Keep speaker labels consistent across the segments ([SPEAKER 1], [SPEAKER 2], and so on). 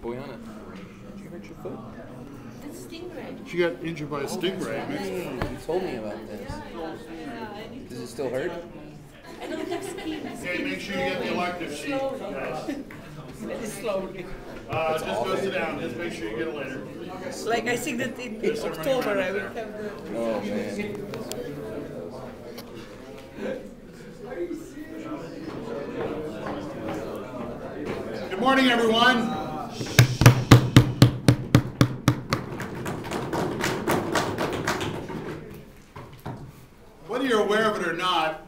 [SPEAKER 1] Bojana, did you hurt your foot?
[SPEAKER 2] It's stingray.
[SPEAKER 3] She got injured by a stingray.
[SPEAKER 1] Dang, you told me about this. Does it still hurt?
[SPEAKER 2] I don't have skin.
[SPEAKER 3] Okay, make sure you get the elective sheet, guys.
[SPEAKER 2] Very slowly.
[SPEAKER 3] Just go sit down. Just make sure you get it later.
[SPEAKER 2] Like I think that in October I will have the...
[SPEAKER 1] Oh, man.
[SPEAKER 3] Good morning, everyone. Whether you're aware of it or not,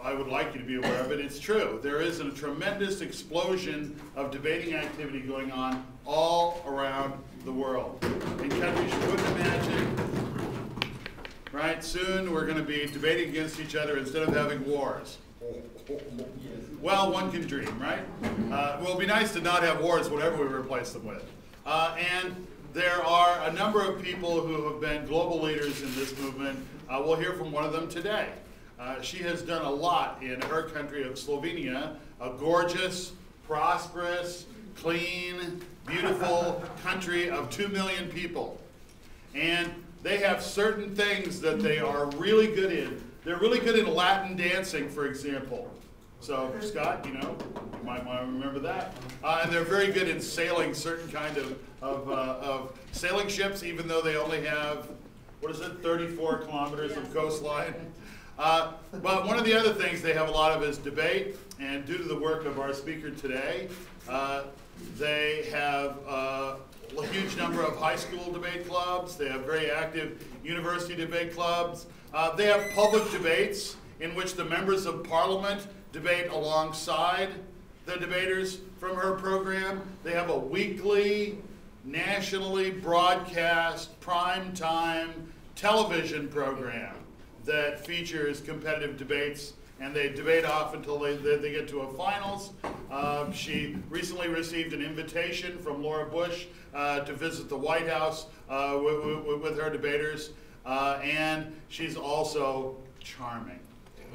[SPEAKER 3] I would like you to be aware of it. It's true. There is a tremendous explosion of debating activity going on all around the world in countries you wouldn't imagine. Right? Soon we're going to be debating against each other instead of having wars. Well, one can dream, right? Well, it'd be nice to not have wars, whatever we replace them with. And there are a number of people who have been global leaders in this movement. We'll hear from one of them today. She has done a lot in her country of Slovenia, a gorgeous, prosperous, clean, beautiful country of 2 million people. And they have certain things that they are really good in. They're really good in Latin dancing, for example. So, Scott, you know, you might want to remember that. And they're very good in sailing certain kind of sailing ships, even though they only have, 34 kilometers of coastline. But one of the other things they have a lot of is debate, and due to the work of our speaker today, they have a huge number of high school debate clubs. They have very active university debate clubs. They have public debates in which the members of parliament debate alongside the debaters from her program. They have a weekly, nationally broadcast, prime-time television program that features competitive debates, and they debate off until they get to a finals. She recently received an invitation from Laura Bush to visit the White House with her debaters, and she's also charming.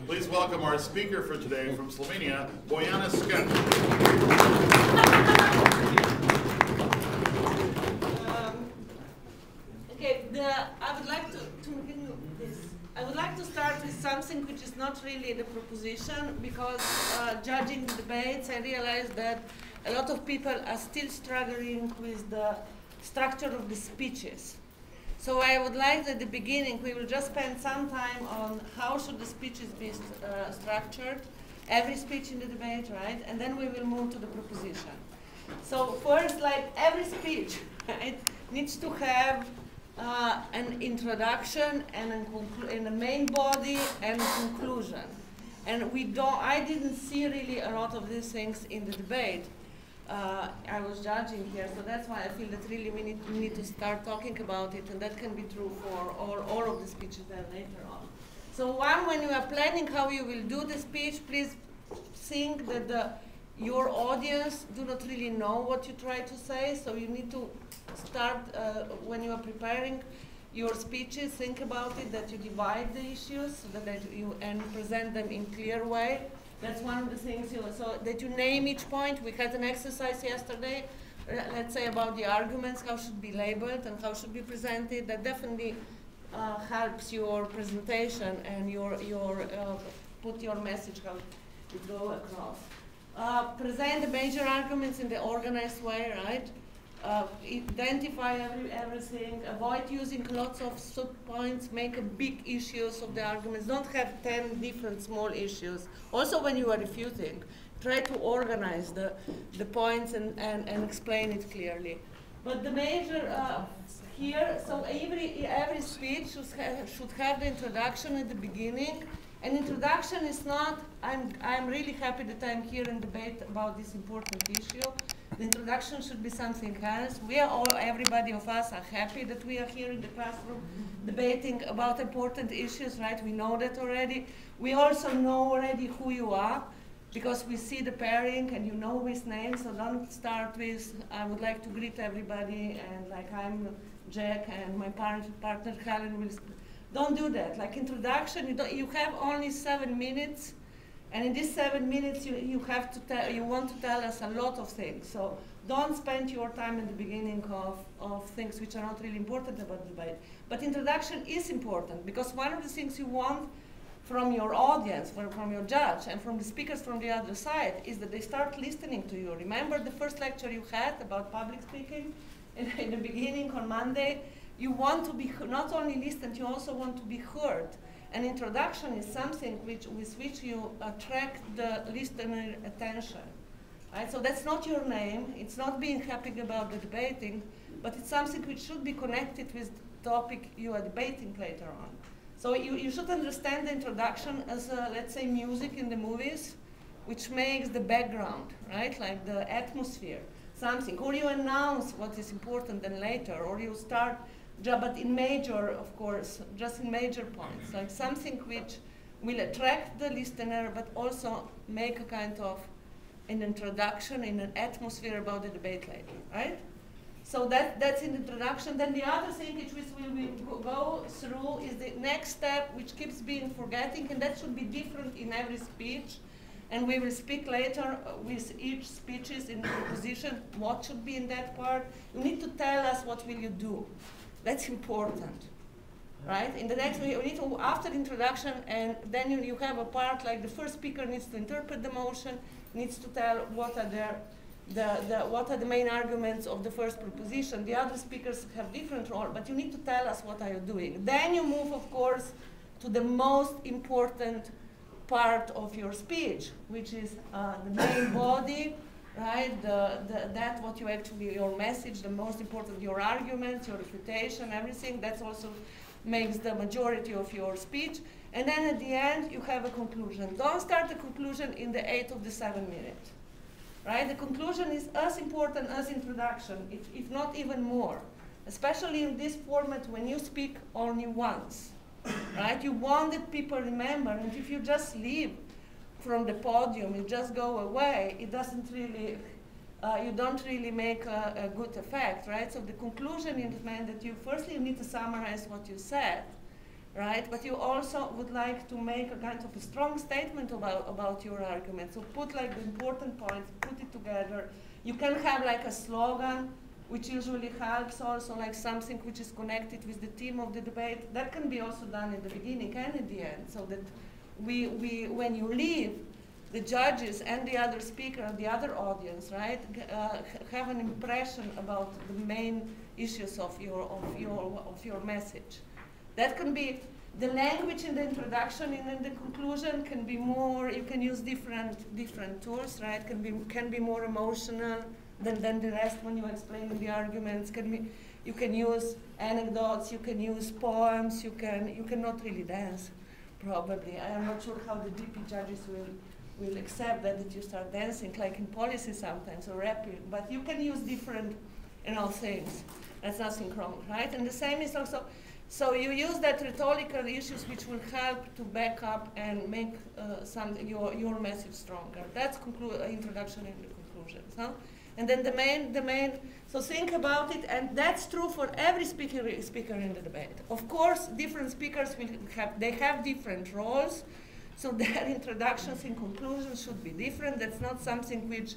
[SPEAKER 3] Please welcome our speaker for today from Slovenia, Bojana Skrt.
[SPEAKER 2] Okay, I would like to start with something which is not really the proposition, because judging the debates, I realized that a lot of people are still struggling with the structure of the speeches. So I would like at the beginning, we will just spend some time on how should the speeches be structured, every speech in the debate, right? And then we will move to the proposition. So first, like every speech, it needs to have an introduction and a main body and a conclusion. And I didn't see really a lot of these things in the debate. I was judging here, so that's why I feel that really we need to start talking about it, and that can be true for all of the speeches then later on. So when you are planning how you will do the speech, please think that your audience do not really know what you try to say, so you need to start, when you are preparing your speeches, think about it, that you divide the issues, so that you present them in clear way. That's one of the things, so that you name each point. We had an exercise yesterday, let's say about the arguments, how should be labeled and how should be presented. That definitely helps your presentation and put your message, how it go across. Present the major arguments in the organized way, right? Identify everything, avoid using lots of sub-points, make a big issues of the arguments, don't have 10 different small issues. Also when you are refuting, try to organize the points and explain it clearly. But the major here, so every speech should have the introduction at the beginning. An introduction is not, I'm really happy that I'm here in debate about this important issue. The introduction should be something else. Everybody of us are happy that we are here in the classroom debating about important issues, right? We know that already. We also know already who you are, because we see the pairing and you know his name, so don't start with, I would like to greet everybody, and like I'm Jack and my partner Helen will. Don't do that. Like introduction, you have only 7 minutes. And in these 7 minutes, you have to tell, you want to tell us a lot of things. So don't spend your time in the beginning of things which are not really important about the debate. But introduction is important, because one of the things you want from your audience, from your judge, and from the speakers from the other side is that they start listening to you. Remember the first lecture you had about public speaking in the beginning on Monday? You want to be not only listened, you also want to be heard. An introduction is something with which you attract the listener attention. Right? So that's not your name, it's not being happy about the debating, but it's something which should be connected with the topic you are debating later on. So you should understand the introduction as, let's say, music in the movies, which makes the background, right? Like the atmosphere, something. Or you announce what is important then later, or you start, but in major, of course, just in major points, like something which will attract the listener, but also make a kind of an introduction in an atmosphere about the debate later, right? So that's in the introduction. Then the other thing which we will go through is the next step, which keeps being forgetting, and that should be different in every speech. And we will speak later with each speeches in the proposition, what should be in that part. You need to tell us what will you do. That's important, right? In the next, we need to, after the introduction, and then you have a part like the first speaker needs to interpret the motion, needs to tell what are what are the main arguments of the first proposition. The other speakers have different role, but you need to tell us what are you doing. Then you move, of course, to the most important part of your speech, which is the main body, right? That what you actually, your message, the most important, your arguments, your refutation, everything. That's also makes the majority of your speech. And then at the end, you have a conclusion. Don't start the conclusion in the 8 of the 7 minutes. Right? The conclusion is as important as introduction, if not even more, especially in this format when you speak only once. Right? You want that people remember, and if you just leave from the podium, you just go away, it doesn't really, you don't really make a good effect, right? So the conclusion is meant that you firstly you need to summarize what you said, right? But you also would like to make a kind of a strong statement about your argument. So put like the important points, put it together. You can have like a slogan, which usually helps also, like something which is connected with the theme of the debate. That can be also done in the beginning and at the end, so that when you leave, the judges and the other speaker, the other audience, right, have an impression about the main issues of your message. That can be the language in the introduction and in the conclusion can be more. You can use different tools, right? Can be more emotional than the rest when you explain the arguments. You can use anecdotes. You can use poems. You cannot really dance, probably. I am not sure how the DP judges will accept that you start dancing, like in policy sometimes, or rapping. But you can use different, things. That's nothing wrong, right? And the same is also. So you use that rhetorical issues which will help to back up and make your message stronger. That's introduction and the conclusions. Huh? And then the main, so think about it, and that's true for every speaker in the debate. Of course, different speakers they have different roles, so their introductions and conclusions should be different. That's not something which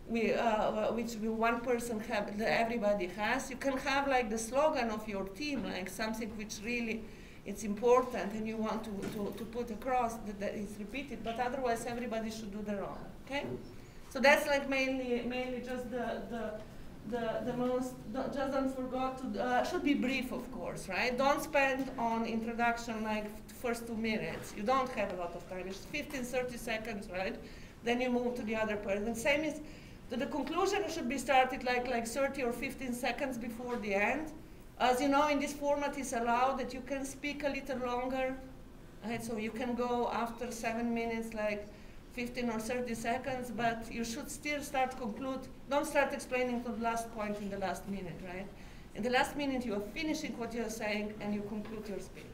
[SPEAKER 2] one person everybody has. You can have like the slogan of your team, like something which really it's important and you want to put across that is repeated, but otherwise everybody should do their own, okay? So that's like mainly just the most, just don't forget to, should be brief, of course, right? Don't spend on introduction like first 2 minutes. You don't have a lot of time. It's 15, 30 seconds, right? Then you move to the other part. And same is, the conclusion should be started like 30 or 15 seconds before the end. As you know, in this format it's allowed that you can speak a little longer, right? So you can go after 7 minutes, like 15 or 30 seconds, but you should still conclude. Don't start explaining to the last point in the last minute, right? In the last minute you are finishing what you're saying and you conclude your speech.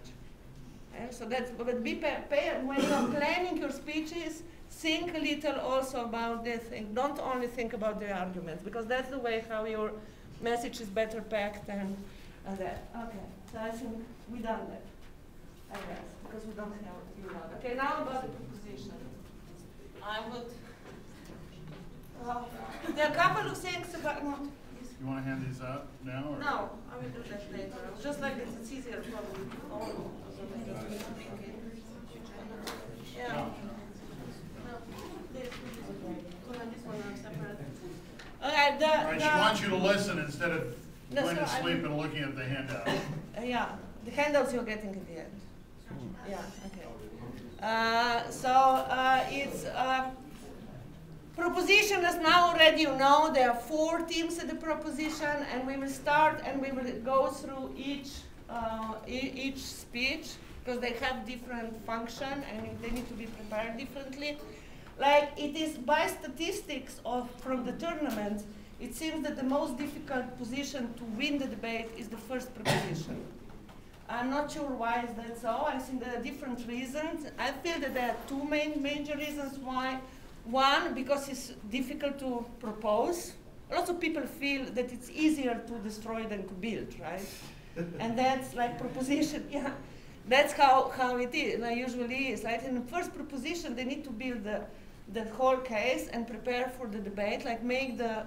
[SPEAKER 2] Okay? So that's, but when you're planning your speeches, think a little also about this thing. Don't only think about the arguments, because that's the way how your message is better packed and that. Okay, so I think we done that, I guess, because we don't have, Okay, now about the proposition. I would. There are a couple of things about. No,
[SPEAKER 3] You want to hand these out now? Or?
[SPEAKER 2] no, I will do that later. Just like it's easier for all. Yeah. No, this one I'm separate. Okay,
[SPEAKER 3] All right, she wants you to listen instead of going to sleep and looking at the handout.
[SPEAKER 2] Yeah, the handouts you're getting at the end. Yeah, okay. It's proposition, as now already you know, there are 4 teams at the proposition, and we will start and we will go through each speech, because they have different function and they need to be prepared differently. Like it is by statistics from the tournament, it seems that the most difficult position to win the debate is the first proposition. I'm not sure why is that so. I think there are different reasons. I feel that there are 2 major reasons why. One, because it's difficult to propose. Lots of people feel that it's easier to destroy than to build, right? And that's like proposition, yeah. That's how it is, usually is, right? In the first proposition, they need to build the whole case and prepare for the debate, like make the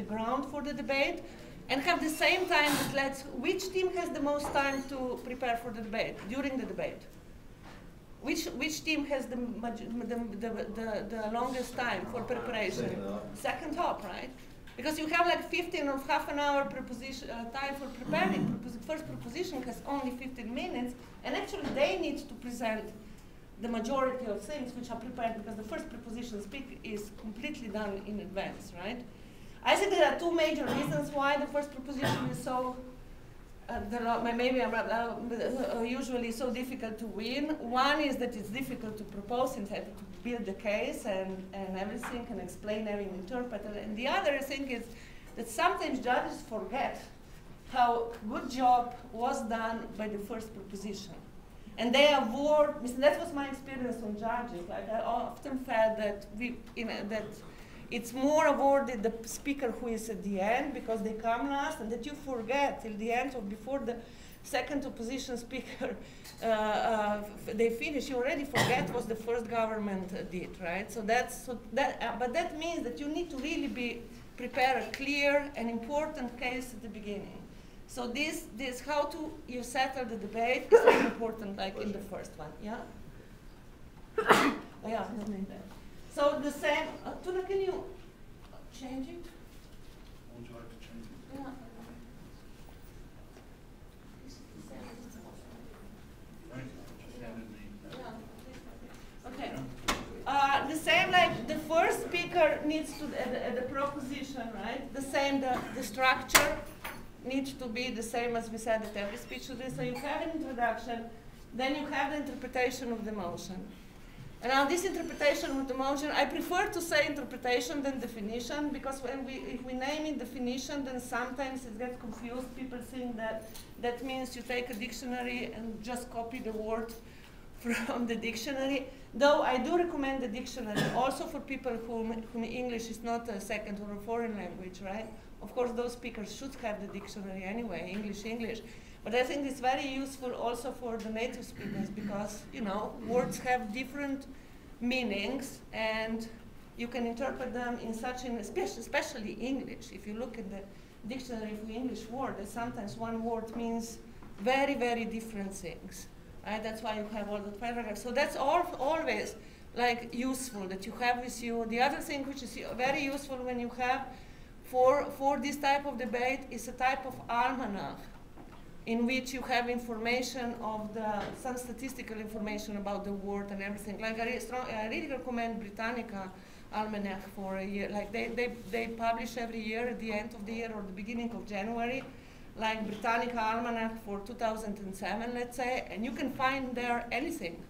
[SPEAKER 2] ground for the debate, and have the same time that which team has the most time to prepare for the debate, during the debate? Which team has the longest time for preparation? Second top, right? Because you have like 15 or half an hour time for preparing. First proposition has only 15 minutes, and actually they need to present the majority of things which are prepared, because the first proposition speak is completely done in advance, right? I think there are 2 major reasons why the first proposition is so usually so difficult to win. One is that it's difficult to propose and have to build the case and everything and explain everything, interpret it. And the other thing is that sometimes judges forget how good job was done by the first proposition. And they avoid, that was my experience on judges. Like I often felt that that it's more awarded the speaker who is at the end, because they come last, and that you forget till the end or before the second opposition speaker they finish. You already forget what the first government did, right? But that means that you need to really prepare a clear and important case at the beginning. So this how you settle the debate is very important, like in the first one. Yeah. Oh, yeah. So the same, Tuna, can you change it?
[SPEAKER 3] Would you like to change it?
[SPEAKER 2] Yeah.
[SPEAKER 3] Right, just handed me.
[SPEAKER 2] Okay. The same, like the first speaker needs to, at the proposition, right? The same, the structure needs to be the same as we said at every speech today. So you have an introduction, then you have the interpretation of the motion. And now this interpretation of the motion, I prefer to say interpretation than definition, because if we name it definition, then sometimes it gets confused. People think that means you take a dictionary and just copy the word from the dictionary. Though I do recommend the dictionary also for people whom English is not a second or a foreign language, right? Of course, those speakers should have the dictionary anyway, English. But I think it's very useful also for the native speakers, because, words have different meanings, and you can interpret them in especially English. If you look at the dictionary for English word, sometimes one word means very, very different things. Right? That's why you have all the paragraphs. So that's always like useful that you have with you. The other thing which is very useful when you have for this type of debate is a type of almanac, in which you have information of some statistical information about the word and everything. Like I really recommend Britannica Almanac for a year. Like they publish every year at the end of the year or the beginning of January, like Britannica Almanac for 2007, let's say, and you can find there anything.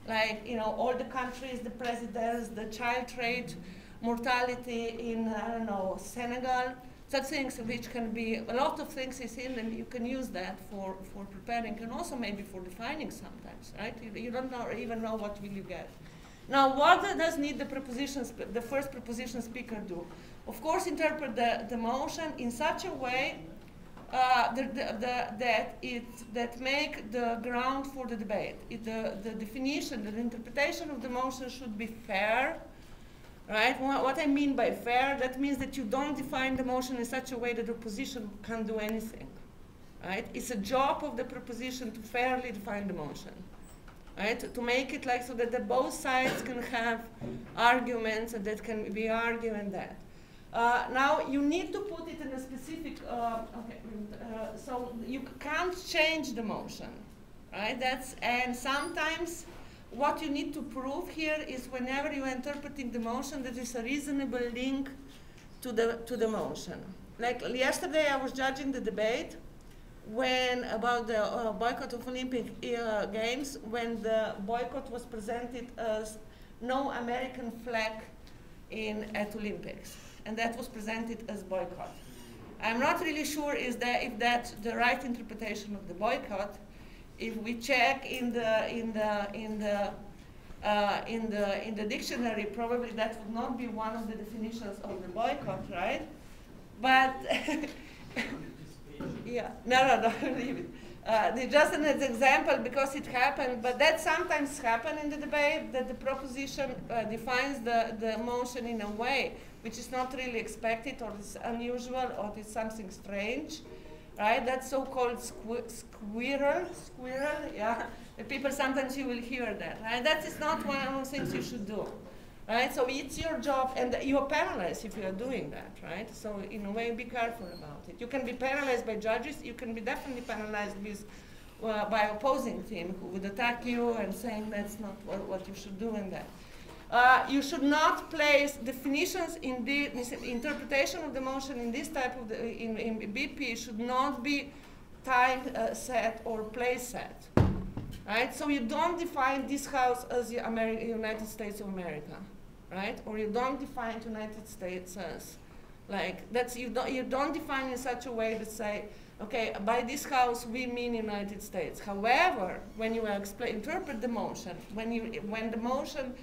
[SPEAKER 2] Like, all the countries, the presidents, the child rate, mortality in, Senegal, such things which can be, a lot of things is in, and you can use that for preparing, and also maybe for defining sometimes, right? You don't even know what will you get. Now, what does need the first proposition speaker do? Of course, interpret the motion in such a way that make the ground for the debate. The definition, the interpretation of the motion should be fair, right? What I mean by fair, that means that you don't define the motion in such a way that the opposition can't do anything, right? It's a job of the proposition to fairly define the motion, right? To make it like so that both sides can have arguments and that can be arguing that. Now you need to put it in a specific, so you can't change the motion, right? And sometimes what you need to prove here is whenever you're interpreting the motion, there is a reasonable link to the motion. Like yesterday I was judging the debate about the boycott of Olympic Games, when the boycott was presented as no American flag at Olympics. And that was presented as boycott. I'm not really sure if that's the right interpretation of the boycott. If we check in the dictionary, probably that would not be one of the definitions of the boycott, right? But yeah, no, leave it. Just an example because it happened, but that sometimes happens in the debate, that the proposition defines the motion in a way which is not really expected, or is unusual, or is something strange, right? That's so-called squirrel, yeah. The people, sometimes you will hear that, right? That is not one of the things you should do, right? So it's your job, and you're penalized if you are doing that, right? So in a way, be careful about it. You can be penalized by judges. You can be definitely penalized by opposing team who would attack you and saying that's not what you should do in that. You should not place definitions in the interpretation of the motion in this type of in BP should not be time set or place set, right? So you don't define this house as the United States of America, right? Or you don't define United States as like that's you don't define in such a way to say, okay, by this house we mean United States. However, when you interpret the motion, when the motion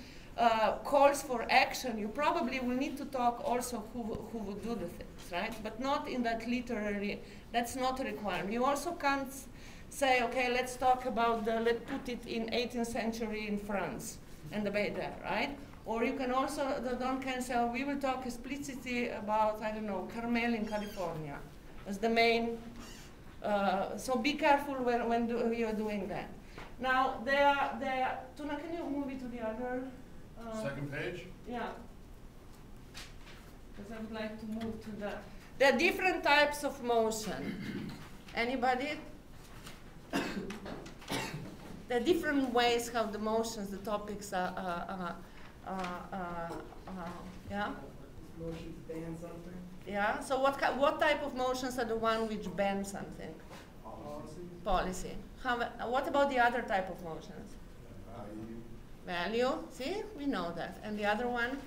[SPEAKER 2] calls for action, you probably will need to talk also who would do the things, right? But not in that literary, that's not a requirement. You also can't say, okay, let's talk about let's put it in 18th century in France and debate there, right? Or you can also, can say, we will talk explicitly about, I don't know, Carmel in California as the main, so be careful when you're doing that. Now, Tuna, can you move it to the other?
[SPEAKER 3] Second page?
[SPEAKER 2] Yeah. Because I would like to move to there are different types of motion. Anybody? There are different ways how the motions, the topics are yeah?
[SPEAKER 4] Motions ban something?
[SPEAKER 2] Yeah, so what type of motions are the one which ban something? Policy. What about the other type of motions? Value, see, we know that. And the other one?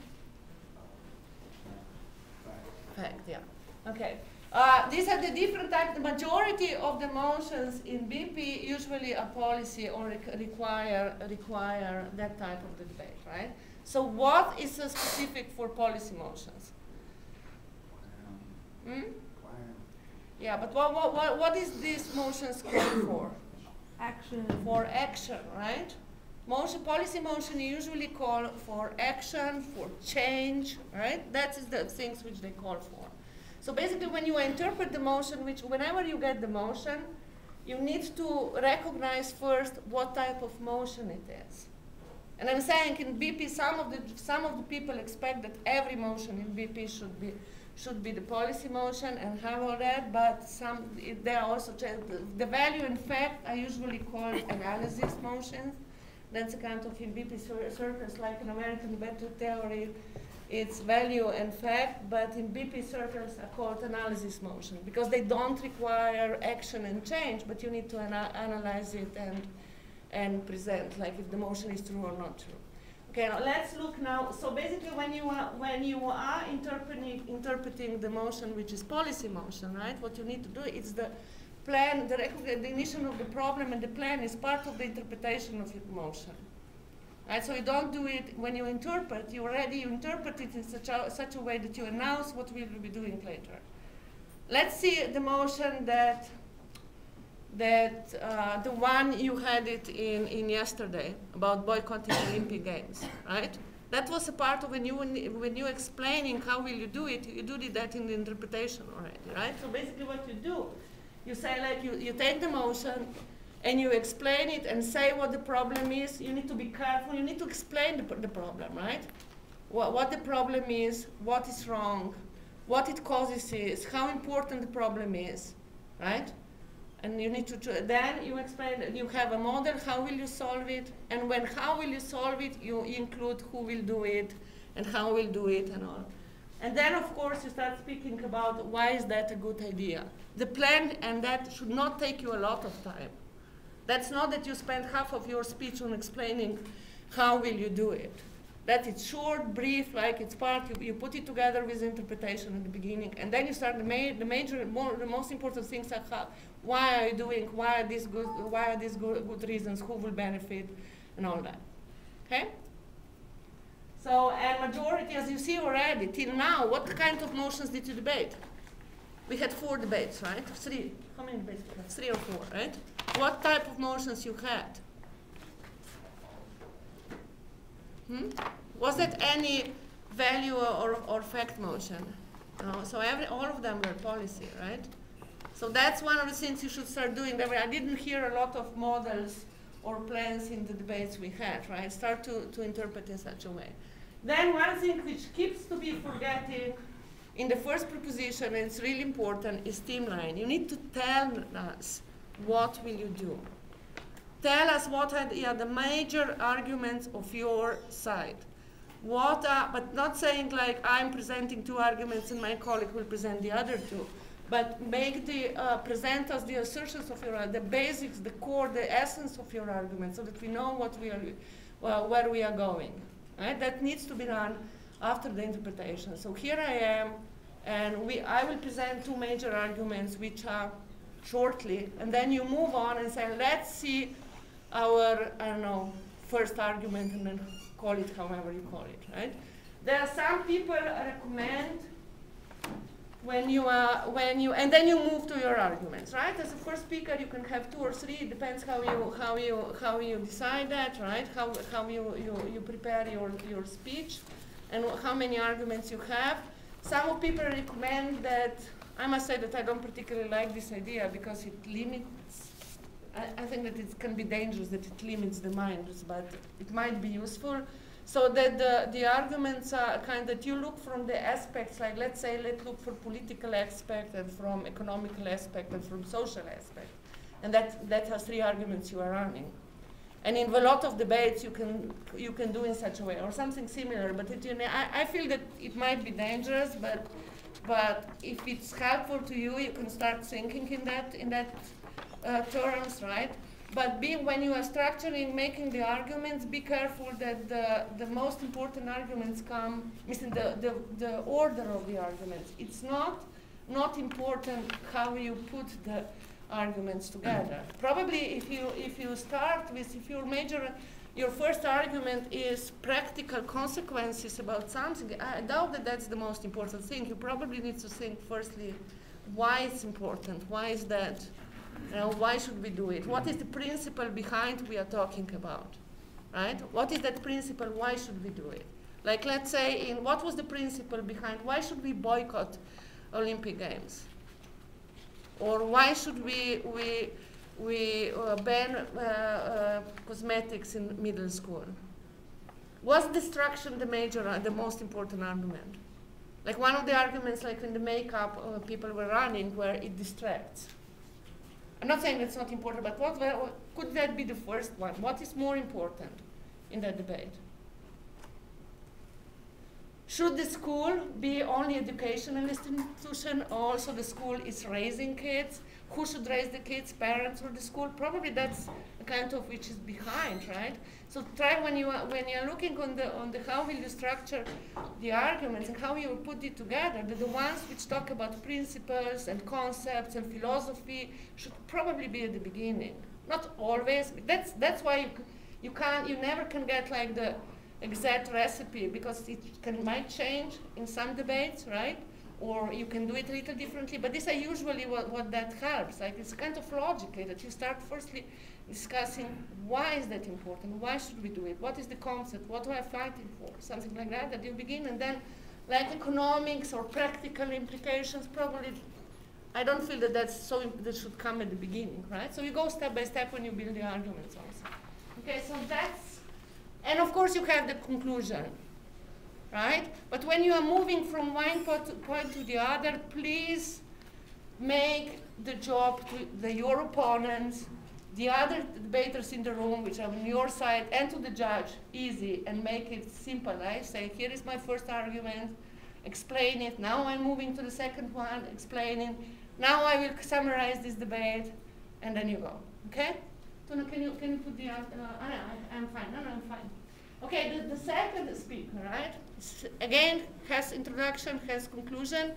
[SPEAKER 2] Fact, yeah. Okay. These are the different types. The majority of the motions in BP usually are policy or require that type of debate, right? So what is specific for policy motions? Yeah, but what is these motions called for?
[SPEAKER 5] Action.
[SPEAKER 2] For action, right? Policy motion usually call for action, for change, right? That is the things which they call for. So basically when you interpret the motion, whenever you get the motion, you need to recognize first what type of motion it is. And I'm saying in BP, some of the people expect that every motion in BP should be the policy motion and have all that, but they are also, the value and fact are usually called analysis motions. That's a kind of in BP circles, like in American debate theory, it's value and fact, but in BP circles are called analysis motion because they don't require action and change, but you need to analyze it and present, like if the motion is true or not true. Okay, now let's look now. So basically, when you are interpreting the motion, which is policy motion, right? What you need to do is the plan, the recognition of the problem, and the plan is part of the interpretation of your motion. Right? So you don't do it when you interpret. You interpret it in such a way that you announce what we will be doing later. let's see the motion that the one you had it in yesterday about boycotting Olympic Games, right? That was a part of when you explaining how will you do it, you do that in the interpretation already, right? So basically what you do, you say like you take the motion and you explain it and say what the problem is. You need to be careful, you need to explain the problem, right? What the problem is, what is wrong, what it causes is, how important the problem is, right? And you need to, then you explain, you have a model, how will you solve it, and when how will you solve it, you include who will do it, and how will do it, and all. And then, of course, you start speaking about why is that a good idea. The plan, and that should not take you a lot of time. That's not that you spend half of your speech on explaining how will you do it. That it's short, brief, like it's part, you put it together with interpretation at the beginning, and then you start the most important things are how, why are you doing, why are these good reasons, who will benefit, and all that. Okay? So, and majority, as you see already, till now, what kind of motions did you debate? We had 4 debates, right? 3. How many debates? 3 or 4, right? What type of motions you had? Was it any value or fact motion? No. So all of them were policy, right? So that's one of the things you should start doing. I didn't hear a lot of models or plans in the debates we had, right? Start to interpret in such a way. Then one thing which keeps to be forgetting in the first proposition, and it's really important, is streamline. You need to tell us what will you do. Tell us what are the major arguments of your side. What are, but not saying like I'm presenting 2 arguments and my colleague will present the other 2, but make present us the assertions of your, the basics, the core, the essence of your argument, so that we know what we are, where we are going. Right? That needs to be done after the interpretation. So here I am, and I will present 2 major arguments, which are shortly, and then you move on and say, let's see our, I don't know, first argument, and then call it however you call it, right? There are some people recommend and then you move to your arguments, right? As a first speaker, you can have 2 or 3. It depends how you decide that, right? How you prepare your speech, and how many arguments you have. Some people recommend that. I must say that I don't particularly like this idea because it limits. I think that it can be dangerous, that it limits the minds, but it might be useful. So that the arguments are kind that you look from the aspects, like let's say, let's look for political aspect, and from economical aspect, and from social aspect. And that has 3 arguments you are running. And in a lot of debates you can do in such a way, or something similar, but I feel that it might be dangerous, but if it's helpful to you, you can start thinking in that terms, right? But when you are structuring, making the arguments, be careful that the most important arguments come, the order of the arguments. It's not important how you put the arguments together. Probably if you start with, your first argument is practical consequences about something, I doubt that that's the most important thing. You probably need to think firstly, why it's important, why is that? Why should we do it? What is the principle behind we are talking about, right? What is that principle? Why should we do it? Like, let's say, what was the principle behind why should we boycott Olympic Games? Or why should we ban cosmetics in middle school? Was destruction the most important argument? Like one of the arguments, like in the makeup people were running, where it distracts. I'm not saying it's not important, but could that be the first one? What is more important in that debate? Should the school be only educational institution, or also the school is raising kids? Who should raise the kids, parents or the school? Probably that's a kind of which is behind, right? So try when you're looking on the how will you structure the arguments and how you put it together, that the ones which talk about principles and concepts and philosophy should probably be at the beginning. Not always. That's why you never can get like the exact recipe, because it might change in some debates, right? or you can do it a little differently, but these are usually what that helps. Like it's kind of logical that you start firstly discussing why is that important, why should we do it, what is the concept, what are I fighting for, something like that, that you begin, and then like economics or practical implications, probably, I don't feel that that should come at the beginning, right? So you go step by step when you build the arguments also. Okay, so that's, and of course you have the conclusion, right? But when you are moving from one point to the other, please make the job to your opponents, the other debaters in the room, which are on your side, and to the judge, easy, and make it simple. Right? Say, here is my first argument, explain it. Now I'm moving to the second one, explaining. Now I will summarize this debate, and then you go. Okay? Tuna, can you put the? I'm fine. No, I'm fine. Okay, the second speaker, right? Again, has introduction, has conclusion.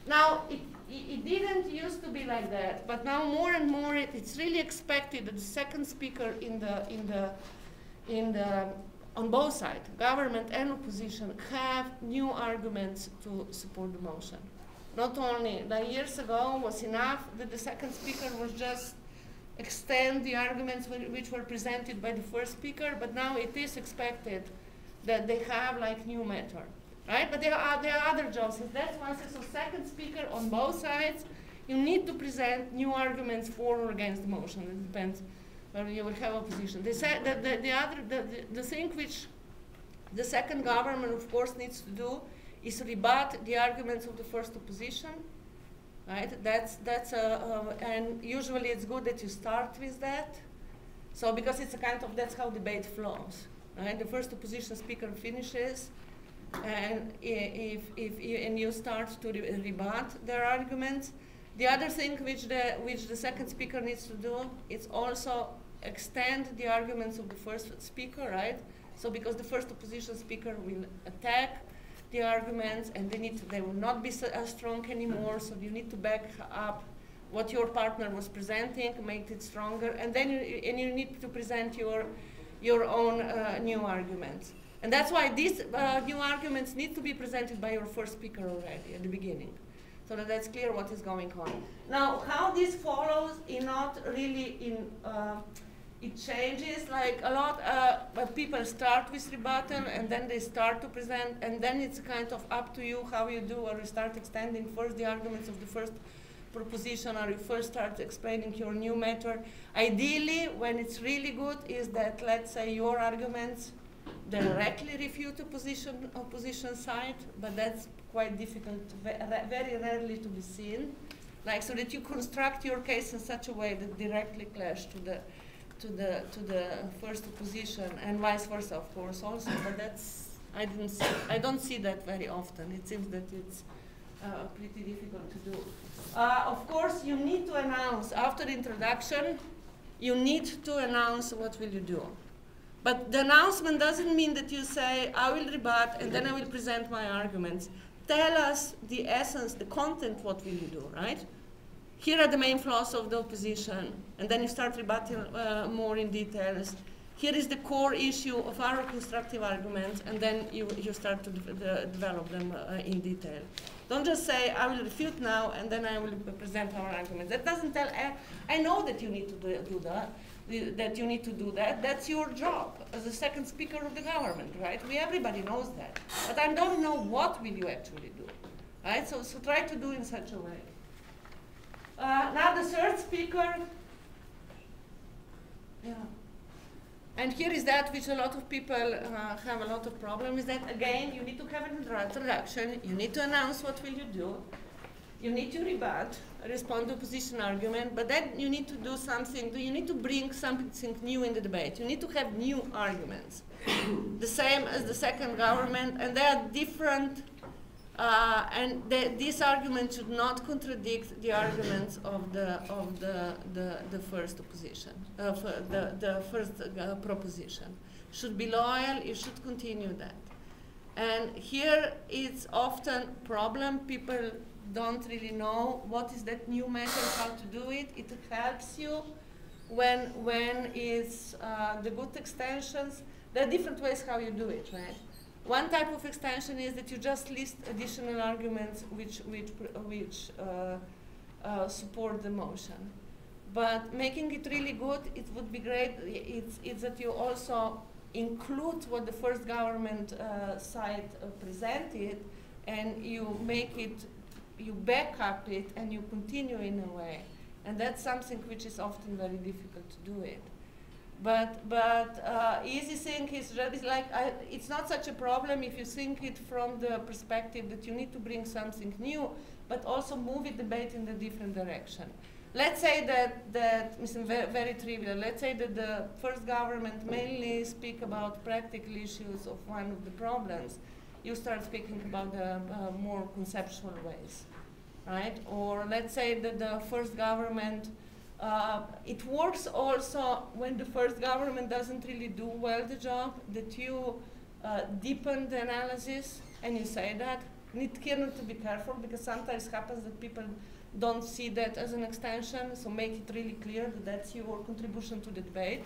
[SPEAKER 2] Now, it didn't used to be like that, but now more and more it's really expected that the second speaker on both sides, government and opposition, have new arguments to support the motion. Not only, like years ago was enough that the second speaker was just extend the arguments which were presented by the first speaker, but now it is expected that they have like new matter. Right? But there are other jobs. If that's one, so second speaker on both sides, you need to present new arguments for or against the motion. It depends whether you will have opposition. They say that the thing which the second government, of course, needs to do is rebut the arguments of the first opposition. Right? And usually it's good that you start with that. So because it's a kind of, that's how debate flows. Right? The first opposition speaker finishes. And and you start to rebut their arguments. The other thing which the second speaker needs to do is also extend the arguments of the first speaker, right? So because the first opposition speaker will attack the arguments, and they will not be as strong anymore. So you need to back up what your partner was presenting, make it stronger, and then you need to present your own new arguments. And that's why these new arguments need to be presented by your first speaker already at the beginning, so that that's clear what is going on. Now, how this follows is not really it changes like a lot, but people start with rebuttal, and then they start to present, and then it's kind of up to you how you do, or you start extending first the arguments of the first proposition, or you first start explaining your new matter. Ideally, when it's really good, is that, let's say, your arguments directly refute opposition side, but that's quite difficult, very rarely to be seen. Like, so that you construct your case in such a way that directly clash to the first opposition, and vice versa, of course, also. But that's, I don't see that very often. It seems that it's pretty difficult to do. Of course, you need to announce after the introduction. You need to announce what will you do. But the announcement doesn't mean that you say, I will rebut, and then I will present my arguments. Tell us the essence, the content, what will you do, right? Here are the main flaws of the opposition, and then you start rebutting more in details. Here is the core issue of our constructive arguments, and then you start to develop them in detail. Don't just say, I will refute now, and then I will present our arguments. That doesn't tell, I know that you need to do that. That you need to do that. That's your job as the second speaker of the government, right? Everybody knows that. But I don't know what will you actually do, right? So try to do in such a way. Now the third speaker, yeah. And here is that which a lot of people have a lot of problem with that. Again, you need to have an introduction. You need to announce what will you do. You need to rebut, respond to opposition argument, but then you need to do something, you need to bring something new in the debate. You need to have new arguments. The same as the second government, and they are different, and these arguments should not contradict the arguments of the first opposition, the first proposition. Should be loyal, you should continue that. And here it's often problem, people don't really know what is that new method, how to do it. It helps you when it's the good extensions. There are different ways how you do it, right? One type of extension is that you just list additional arguments which support the motion. But making it really good, it would be great. It's that you also include what the first government side presented, and you make it, you back up it, and you continue in a way. And that's something which is often very difficult to do it. But easy thing is really like, it's not such a problem if you think it from the perspective that you need to bring something new, but also move the debate in a different direction. Let's say that it's very trivial. Let's say that the first government mainly speak about practical issues of one of the problems. You start speaking about the more conceptual ways, right? Or let's say that the first government, it works also when the first government doesn't really do well the job, that you deepen the analysis, and you say that. You need here not to be careful, because sometimes it happens that people don't see that as an extension, so make it really clear that that's your contribution to the debate,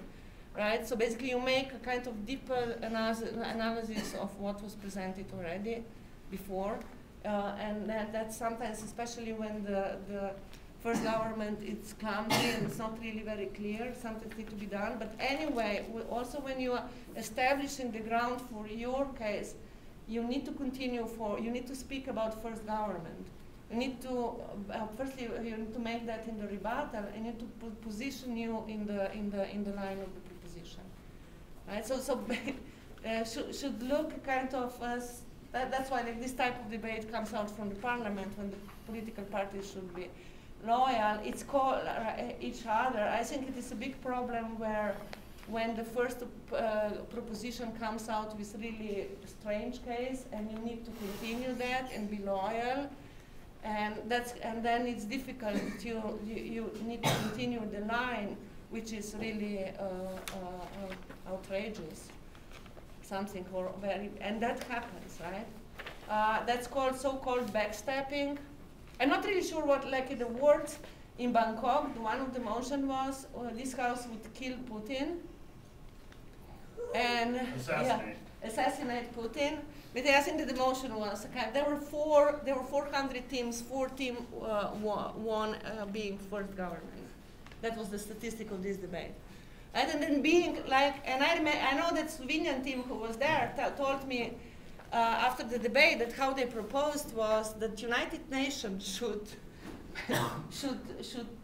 [SPEAKER 2] right? So basically you make a kind of deeper analysis of what was presented already before, and that's sometimes, especially when the first government is clumsy and it's not really very clear, something needs to be done. But anyway, also when you are establishing the ground for your case, you need to continue you need to speak about first government. You need to, firstly, you need to make that in the rebuttal, and you need to position you in the line of the proposition, right? So should look kind of as, that's why like this type of debate comes out from the parliament, when the political parties should be loyal. It's called each other. I think it is a big problem when the first proposition comes out with really strange case, and you need to continue that and be loyal. And then it's difficult. You need to continue the line, which is really outrageous, something or very, and that happens, right? That's called so-called backstepping. I'm not really sure what, like the words in Bangkok. One of the motion was this house would kill Putin and assassinate Putin. But I think that the motion was there were 400 teams. 4 teams won being first government. That was the statistic of this debate. And then being like, and I know that Slovenian team who was there told me after the debate that how they proposed was that United Nations should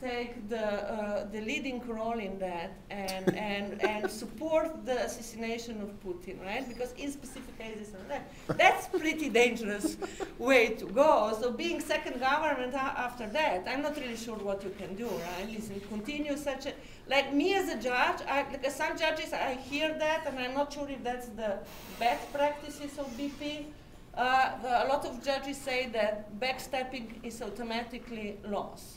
[SPEAKER 2] take the leading role in that and support the assassination of Putin, right? Because in specific cases that's pretty dangerous way to go. So being second government after that, I'm not really sure what you can do, right? Listen, continue such a, like me as a judge, like some judges, I hear that, and I'm not sure if that's the best practices of BP. A lot of judges say that backstepping is automatically loss,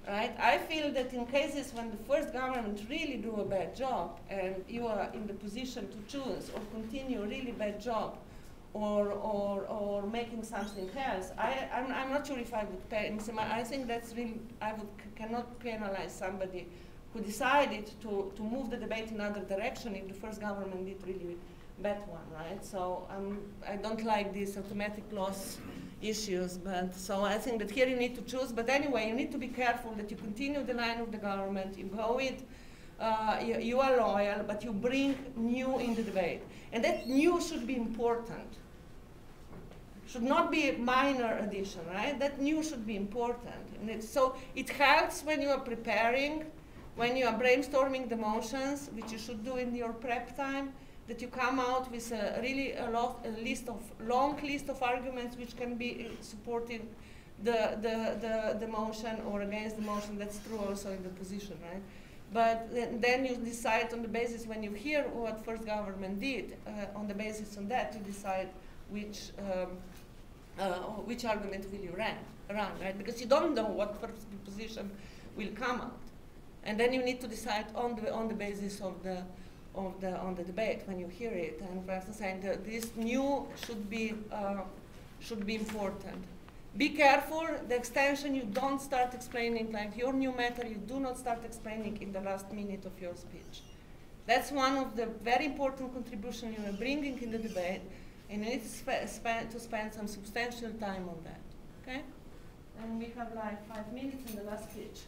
[SPEAKER 2] right? I feel that in cases when the first government really do a bad job, and you are in the position to choose or continue a really bad job, or making something else, I'm not sure if I would pay. I think that's really, cannot penalize somebody who decided to move the debate in another direction if the first government did really bad one, right? So I don't like these automatic loss issues, but so I think that here you need to choose. But anyway, you need to be careful that you continue the line of the government, you go with, you are loyal, but you bring new in the debate. And that new should be important. Should not be a minor addition, right? That new should be important. And so it helps when you are preparing, when you are brainstorming the motions, which you should do in your prep time, that you come out with a long list of arguments which can be supporting the motion or against the motion. That's true also in the position, right? But then you decide on the basis, when you hear what first government did, on the basis of that, you decide which argument will you run, right? Because you don't know what first position will come out, and then you need to decide on the basis of the debate when you hear it. And for instance, this new should be important. Be careful, the extension, you don't start explaining, like your new matter, you do not start explaining in the last minute of your speech. That's one of the very important contributions you are bringing in the debate. And you need to spend some substantial time on that, okay? And we have like 5 minutes in the last speech.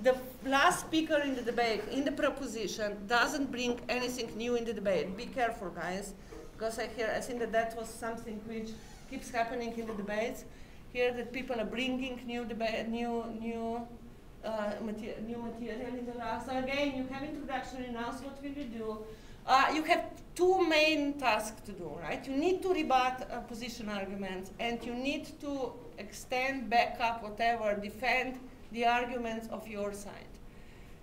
[SPEAKER 2] The last speaker in the debate, in the proposition, doesn't bring anything new in the debate. Be careful, guys, because I think that was something which keeps happening in the debates. Here, that people are bringing new material in the last. So again, you have introduction, announce what will you do. You have 2 main tasks to do, right? You need to rebut opposition arguments, and you need to extend, back up, whatever, defend the arguments of your side.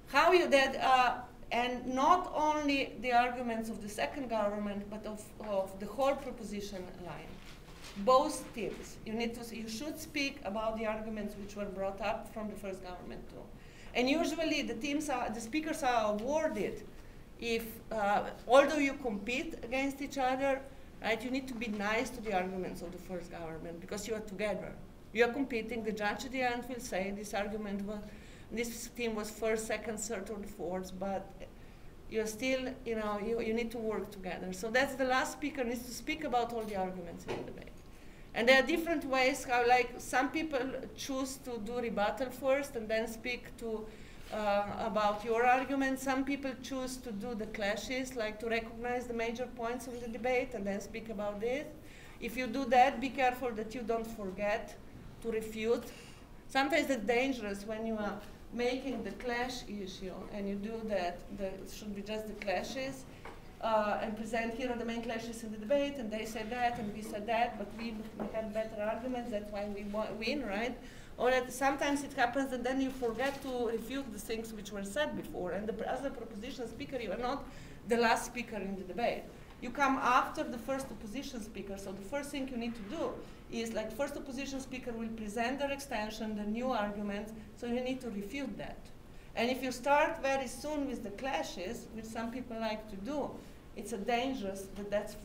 [SPEAKER 2] How you did, and not only the arguments of the second government, but of the whole proposition line. Both teams. You should speak about the arguments which were brought up from the first government too. And usually the speakers are awarded if, although you compete against each other, right, you need to be nice to the arguments of the first government because you are together. You are competing. The judge at the end will say this argument was, this team was first, second, third, or fourth, but you're still, you need to work together. So that's the last speaker needs to speak about all the arguments in the debate. And there are different ways how, like, some people choose to do rebuttal first and then speak to about your argument. Some people choose to do the clashes, like to recognize the major points of the debate and then speak about this. If you do that, be careful that you don't forget to refute. Sometimes it's dangerous when you are making the clash issue and you do that. It should be just the clashes. And present here are the main clashes in the debate, and they said that, and we said that, but we had better arguments, that's why we win, right? Or that sometimes it happens and then you forget to refute the things which were said before, and as a proposition speaker, you are not the last speaker in the debate. You come after the first opposition speaker, so the first thing you need to do is, like, first opposition speaker will present their extension, the new arguments, so you need to refute that. And if you start very soon with the clashes, which some people like to do, it's a dangerous that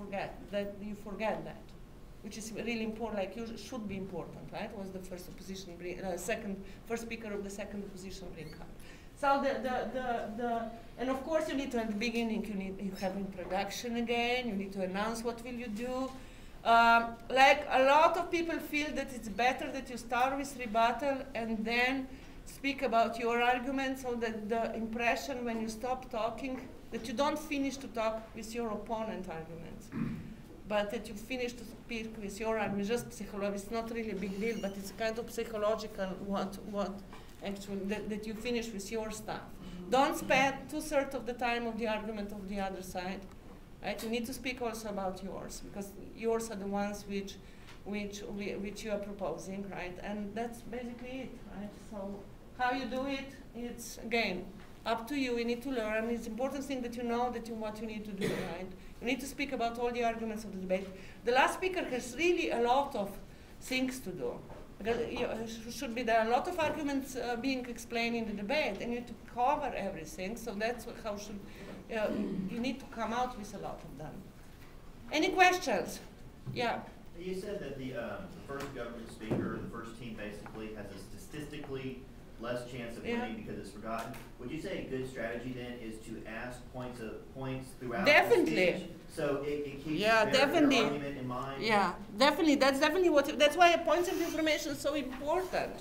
[SPEAKER 2] you forget that, which is really important. Like, you should be important, right? Was the first opposition first speaker of the second opposition bring up? So and of course you need to, at the beginning you have introduction again. You need to announce what will you do. Like, a lot of people feel that it's better that you start with rebuttal and then speak about your argument, so that the impression when you stop talking, that you don't finish to talk with your opponent arguments, but that you finish to speak with your argument. Just psychological, it's not really a big deal, but it's kind of psychological what actually, that you finish with your stuff. Don't spend 2/3 of the time of the argument of the other side, right? You need to speak also about yours, because yours are the ones which you are proposing, right? And that's basically it, right? So how you do it, it's, again, up to you. You need to learn. It's important thing that you know what you need to do, right? You need to speak about all the arguments of the debate. The last speaker has really a lot of things to do. Because there are a lot of arguments being explained in the debate, and you need to cover everything. So that's how you need to come out with a lot of them. Any questions? Yeah.
[SPEAKER 5] You said that the first government speaker, the first team, basically has a statistically less chance of winning because it's forgotten. Would you say a good strategy then is to ask points throughout the speech, so it keeps their argument in mind?
[SPEAKER 2] Yeah, definitely. That's definitely that's why points of information is so important,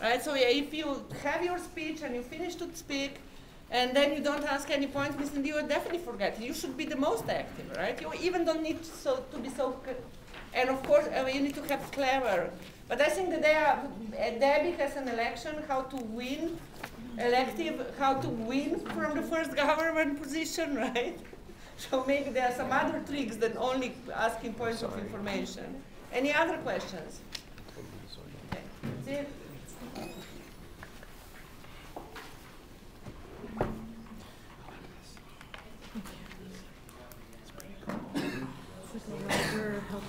[SPEAKER 2] right? So yeah, if you have your speech and you finish to speak, and then you don't ask any points, you will definitely forget. You should be the most active, right? You even don't need to be so. And of course, you need to have clever. But I think that Debbie has an election, how to win from the first government position, right? So maybe there are some other tricks than only asking points of information. Any other questions? Okay. That's it.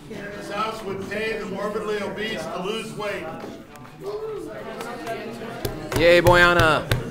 [SPEAKER 3] This house would pay the morbidly obese to lose weight.
[SPEAKER 1] Yay, Bojana.